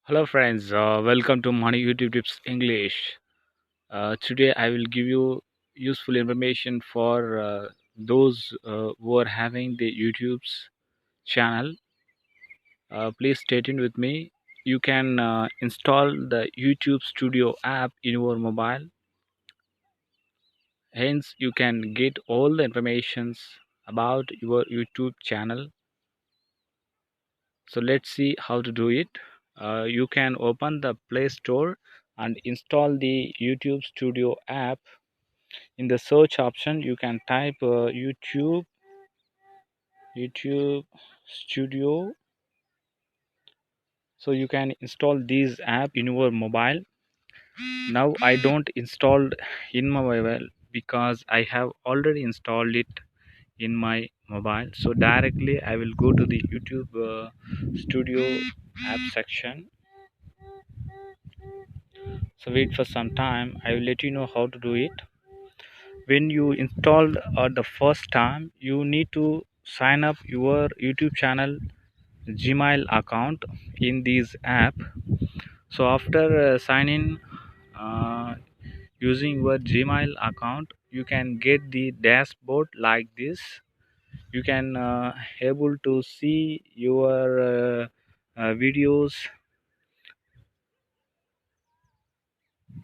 Hello friends, welcome to Money YouTube Tips English. Today I will give you useful information for those who are having the YouTube's channel. Please stay tuned with me. You can install the YouTube Studio app in your mobile. Hence, you can get all the informations about your YouTube channel. So let's see how to do it. You can open the Play Store and install the YouTube Studio app. In the search option you can type YouTube Studio. So you can install this app in your mobile. Now I don't install in my mobile because I have already installed it in my mobile. So directly I will go to the YouTube Studio app section. So wait for some time, I will let you know how to do it. When you install the first time, you need to sign up your YouTube channel Gmail account in this app. So after signing uh, using your Gmail account, you can get the dashboard like this. You can able to see your videos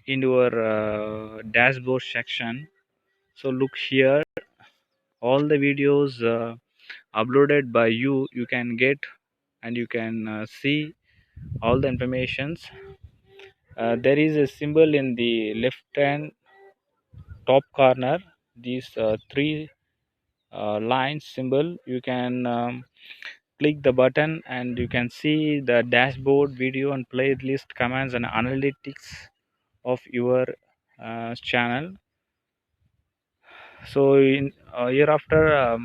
in your dashboard section. So look here, all the videos uploaded by you can get, and you can see all the informations. There is a symbol in the left hand top corner, these three lines symbol. You can click the button and you can see the dashboard, video and playlist, commands and analytics of your channel. So in hereafter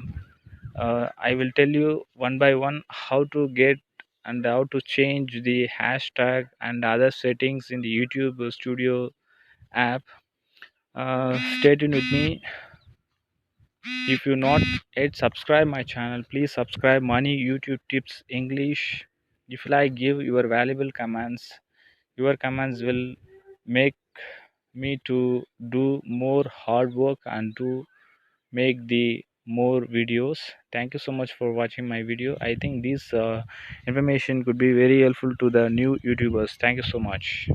I will tell you one by one how to get and how to change the hashtag and other settings in the YouTube Studio app. Stay tuned with me. If you not yet subscribe my channel, please subscribe Money YouTube Tips English. If I give your valuable comments, your comments will make me to do more hard work and to make the more videos. Thank you so much for watching my video. I think this information could be very helpful to the new YouTubers. Thank you so much.